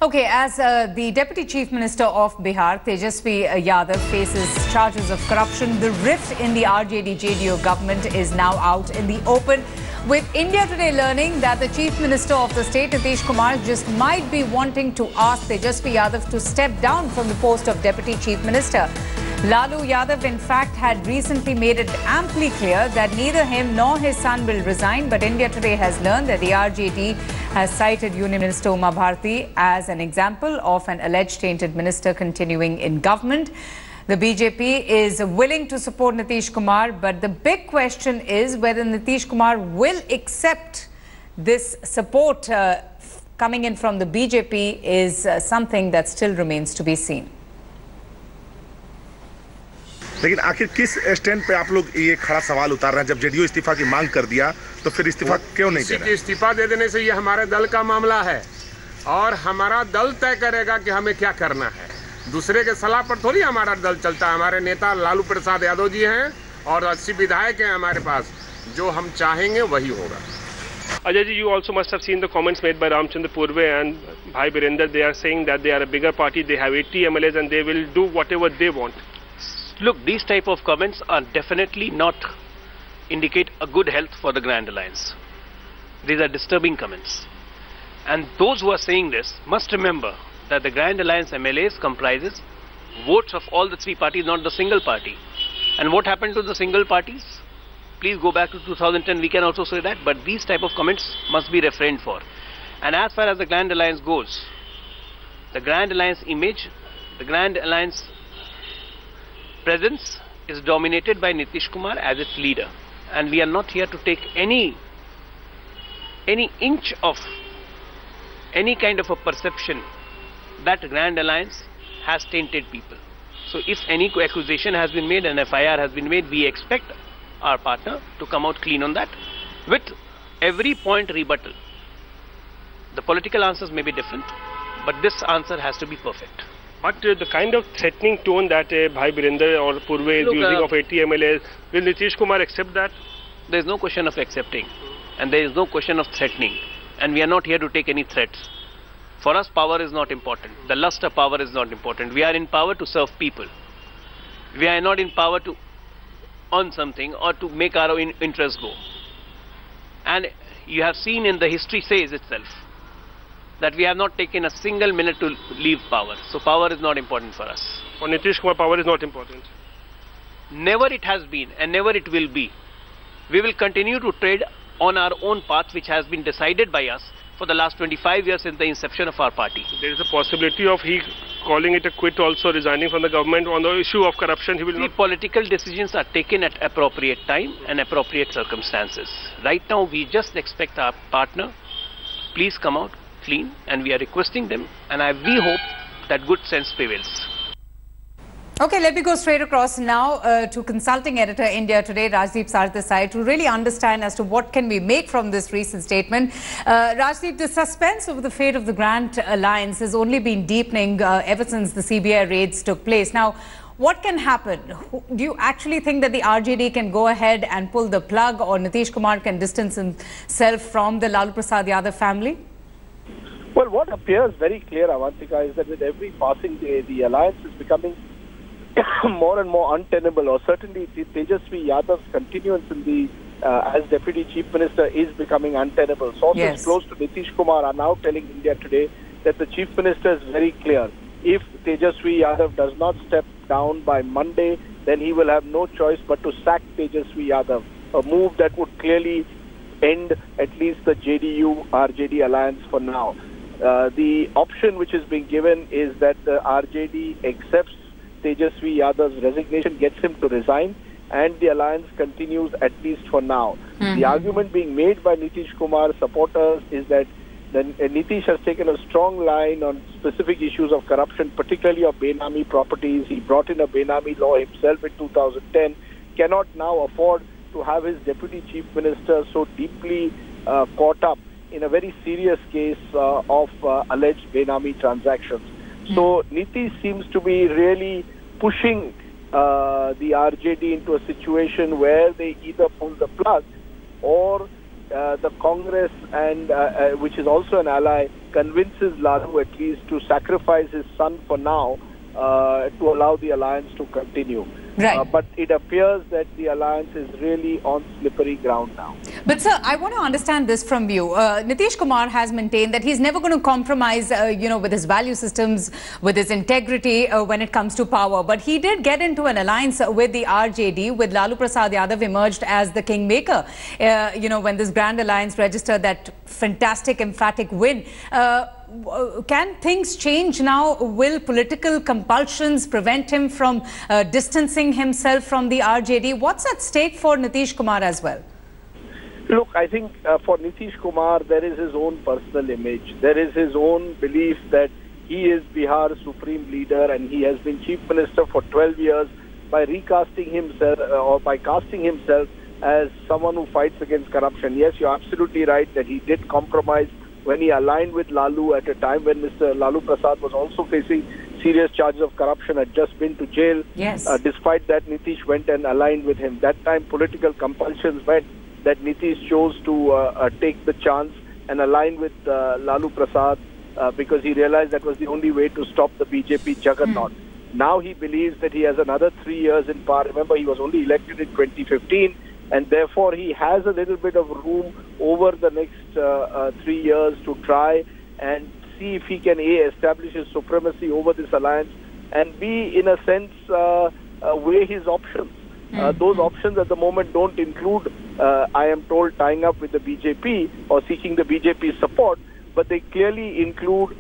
Okay, as the Deputy Chief Minister of Bihar, Tejaswi Yadav, faces charges of corruption, the rift in the RJD-JDO government is now out in the open, with India Today learning that the Chief Minister of the state, Nitish Kumar, just might be wanting to ask Tejaswi Yadav to step down from the post of Deputy Chief Minister. Lalu Yadav, in fact, had recently made it amply clear that neither him nor his son will resign. But India Today has learned that the RJD has cited Union Minister Uma Bharti as an example of an alleged tainted minister continuing in government. The BJP is willing to support Nitish Kumar, but the big question is whether Nitish Kumar will accept this support coming in from the BJP is something that still remains to be seen. लेकिन आखिर किस stand पे आप लोग ये खड़ा सवाल उतार रहे हैं? जब जेडीयू इस्तीफा की मांग कर दिया तो फिर इस्तीफा क्यों नहीं दे रहा? इस्तीफा दे देने से ये हमारे दल का मामला है और हमारा दल तय करेगा कि हमें क्या करना है। दूसरे के सलाह पर थोड़ी हमारा दल चलता है। हमारे नेता लालू प्रसाद यादव जी हैं और 80 विधायक हैं हमारे पास। जो हम चाहेंगे वही होगा। Ajay ji, you also must have seen the comments made by Ramchandra Purve and Bhai Birender. They are saying that they are a bigger party, they have 80 MLAs and they will do whatever they want. Look, these type of comments are definitely not indicate a good health for the Grand Alliance. These are disturbing comments. And those who are saying this must remember that the Grand Alliance MLAs comprises votes of all the three parties, not the single party. And what happened to the single parties? Please go back to 2010, we can also say that, but these type of comments must be refrained for. And as far as the Grand Alliance goes, the Grand Alliance image, the Grand Alliance presence is dominated by Nitish Kumar as its leader, and we are not here to take any inch of any kind of a perception that Grand Alliance has tainted people. So if any accusation has been made, an FIR has been made, we expect our partner to come out clean on that with every point rebuttal. The political answers may be different, but this answer has to be perfect. But the kind of threatening tone that Bhai Birender or Purve is using of 80 MLAs, will Nitish Kumar accept that? There is no question of accepting and there is no question of threatening, and we are not here to take any threats. For us, power is not important. The lust of power is not important. We are in power to serve people. We are not in power to earn something or to make our own interests go. And you have seen in the history says itself that we have not taken a single minute to leave power. So power is not important for us. For Nitish Kumar, power is not important. Never it has been and never it will be. We will continue to trade on our own path, which has been decided by us for the last 25 years since the inception of our party. There is a possibility of he calling it a quit, also resigning from the government on the issue of corruption. He will not. Political decisions are taken at appropriate time and appropriate circumstances. Right now, we just expect our partner, please come out clean, and we are requesting them, and we hope that good sense prevails. Okay, let me go straight across now to consulting editor India Today, Rajdeep Sardesai, to really understand as to what can we make from this recent statement. Rajdeep, the suspense over the fate of the Grand Alliance has only been deepening ever since the CBI raids took place. Now, what can happen? Do you actually think that the RJD can go ahead and pull the plug, or Nitish Kumar can distance himself from the Lalu Prasad Yadav family? Well, what appears very clear, Avantika, is that with every passing day, the alliance is becoming more and more untenable, or certainly Tejaswi Yadav's continuance in the as Deputy Chief Minister is becoming untenable. Sources close to Nitish Kumar are now telling India Today that the Chief Minister is very clear. If Tejaswi Yadav does not step down by Monday, then he will have no choice but to sack Tejaswi Yadav, a move that would clearly end at least the JDU-RJD alliance for now. The option which is being given is that the RJD accepts Tejaswi Yadav's resignation, gets him to resign, and the alliance continues at least for now. The argument being made by Nitish Kumar supporters is that Nitish has taken a strong line on specific issues of corruption, particularly of Benami properties. He brought in a Benami law himself in 2010, cannot now afford to have his Deputy Chief Minister so deeply caught up in a very serious case of alleged Benami transactions. So Nitish seems to be really pushing the RJD into a situation where they either pull the plug or the Congress and which is also an ally, convinces Lalu at least to sacrifice his son for now to allow the alliance to continue. Right. But it appears that the alliance is really on slippery ground now. But sir, I want to understand this from you. Nitish Kumar has maintained that he's never going to compromise, with his value systems, with his integrity when it comes to power. But he did get into an alliance with the RJD, with Lalu Prasad Yadav emerged as the kingmaker. When this grand alliance registered that fantastic, emphatic win. Can things change now? Will political compulsions prevent him from distancing himself from the RJD? What's at stake for Nitish Kumar as well? Look, I think for Nitish Kumar, there is his own personal image. There is his own belief that he is Bihar's supreme leader and he has been chief minister for 12 years by recasting himself or by casting himself as someone who fights against corruption. Yes, you're absolutely right that he did compromise when he aligned with Lalu at a time when Mr. Lalu Prasad was also facing serious charges of corruption, had just been to jail. Yes. Despite that, Nitish went and aligned with him. That time, political compulsions meant that Nitish chose to take the chance and align with Lalu Prasad because he realized that was the only way to stop the BJP juggernaut. Now he believes that he has another 3 years in power. Remember, he was only elected in 2015. And therefore, he has a little bit of room over the next 3 years to try and see if he can establish his supremacy over this alliance and B, in a sense, weigh his options. Those options at the moment don't include, I am told, tying up with the BJP or seeking the BJP's support, but they clearly include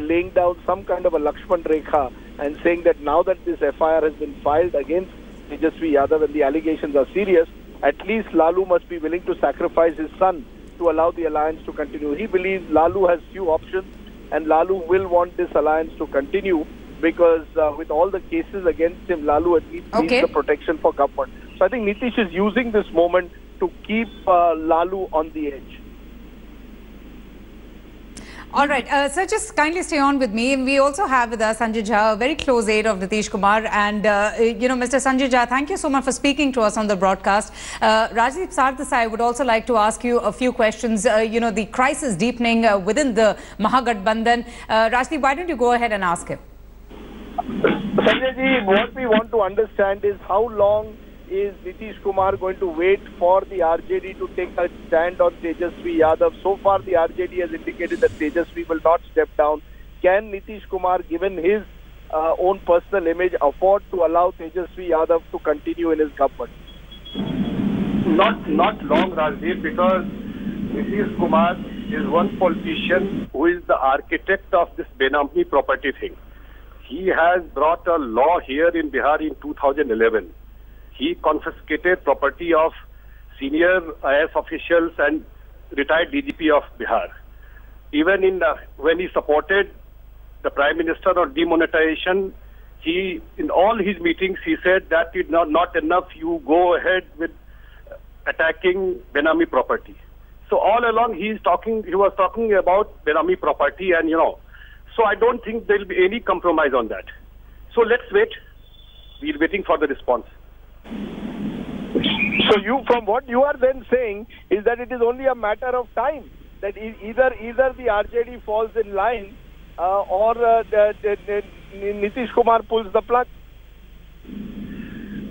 laying down some kind of a Lakshman Rekha and saying that now that this FIR has been filed against Tejaswi Yadav and the allegations are serious, at least Lalu must be willing to sacrifice his son to allow the alliance to continue. He believes Lalu has few options and Lalu will want this alliance to continue because with all the cases against him, Lalu at least needs the protection for government. So I think Nitish is using this moment to keep Lalu on the edge. All right, sir, just kindly stay on with me. And we also have with us Sanjay Jha, a very close aide of Nitish Kumar. And, Mr. Sanjay Jha, thank you so much for speaking to us on the broadcast. Rajdeep Sardesai, I would also like to ask you a few questions. The crisis deepening within the Mahagathbandhan. Rajdeep, why don't you go ahead and ask him? Sanjay ji, what we want to understand is how long is Nitish Kumar going to wait for the RJD to take a stand on Tejaswi Yadav? So far, the RJD has indicated that Tejaswi will not step down. Can Nitish Kumar, given his own personal image, afford to allow Tejaswi Yadav to continue in his government? Not long, Rajdeep, because Nitish Kumar is one politician who is the architect of this Benami property thing. He has brought a law here in Bihar in 2011. He confiscated property of senior IAS officials and retired DGP of Bihar. Even when he supported the Prime Minister on demonetization, in all his meetings, he said that it's not enough, you go ahead with attacking Benami property. So all along he was talking about Benami property and, so I don't think there will be any compromise on that. So let's wait. We're waiting for the response. So from what you are then saying is that it is only a matter of time, that either the RJD falls in line or Nitish Kumar pulls the plug.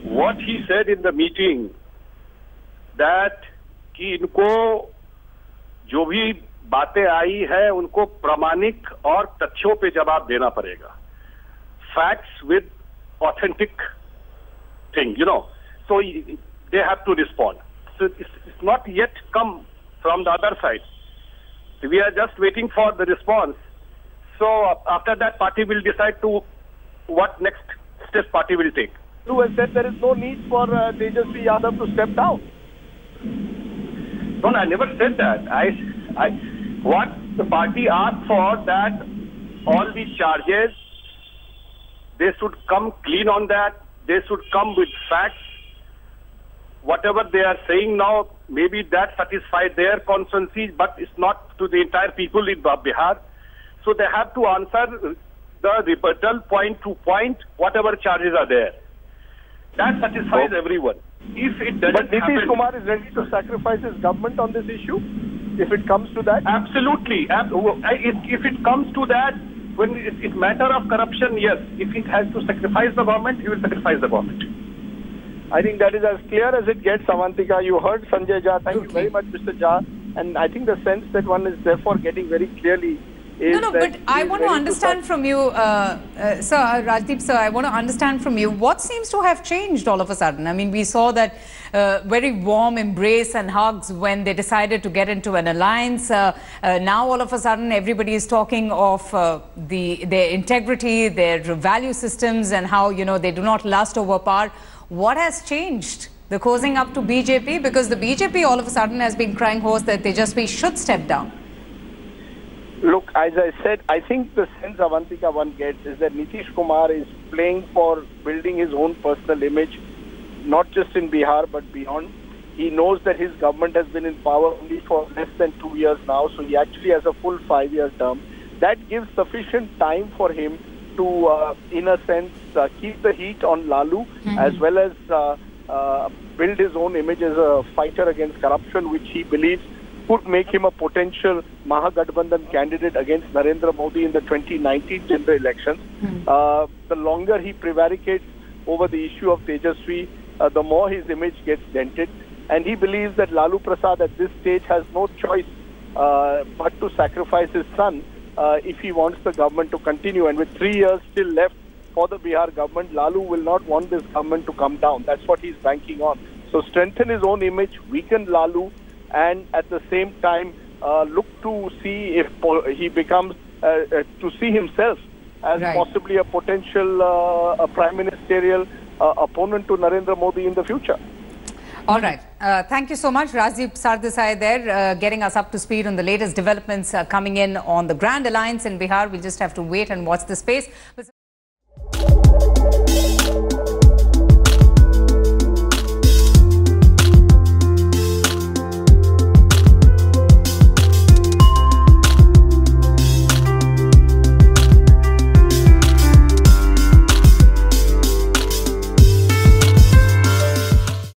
What he said in the meeting that कि इनको जो भी बातें आई है उनको प्रामाणिक और तथ्यों पे जवाब देना पड़ेगा. Facts with authentic thing, so they have to respond. So it's not yet come from the other side. We are just waiting for the response. So after that, party will decide to what next step party will take. Who has said there is no need for Tejaswi Yadav to step down? No, I never said that. What the party asked for, that all these charges, they should come clean on that. They should come with facts. Whatever they are saying now, maybe that satisfies their consciences, but it's not to the entire people in Bihar. So they have to answer the rebuttal point to point, whatever charges are there. That satisfies everyone. If it doesn't But Nitish happen, Kumar is ready to sacrifice his government on this issue, if it comes to that? absolutely. If it comes to that, when it's matter of corruption, yes. If it has to sacrifice the government, he will sacrifice the government. I think that is as clear as it gets, Avantika. You heard Sanjay Jha. Thank you very much, Mr. Jha. And I think the sense that one is therefore getting very clearly is No, but I want to understand from you, sir, Rajdeep sir, I want to understand from you, what seems to have changed all of a sudden? I mean, we saw that very warm embrace and hugs when they decided to get into an alliance. Now, all of a sudden, everybody is talking of their integrity, their value systems, and how, you know, they do not lust over power. What has changed? The cozying up to BJP? Because the BJP all of a sudden has been crying hoarse that Tejaswi should step down. Look, as I said, I think the sense Avantika one gets is that Nitish Kumar is playing for building his own personal image, not just in Bihar but beyond. He knows that his government has been in power only for less than 2 years now, so he actually has a full 5-year term. That gives sufficient time for him to, in a sense, keep the heat on Lalu, as well as build his own image as a fighter against corruption, which he believes could make him a potential Mahagadbandhan candidate against Narendra Modi in the 2019 general elections. The longer he prevaricates over the issue of Tejaswi, the more his image gets dented. And he believes that Lalu Prasad at this stage has no choice but to sacrifice his son if he wants the government to continue. And with 3 years still left for the Bihar government, Lalu will not want this government to come down. That's what he's banking on. So strengthen his own image, weaken Lalu, and at the same time look to see if he becomes, to see himself as possibly a potential prime ministerial opponent to Narendra Modi in the future. All right. Thank you so much. Rajdeep Sardesai there, getting us up to speed on the latest developments coming in on the Grand Alliance in Bihar. We'll just have to wait and watch the space.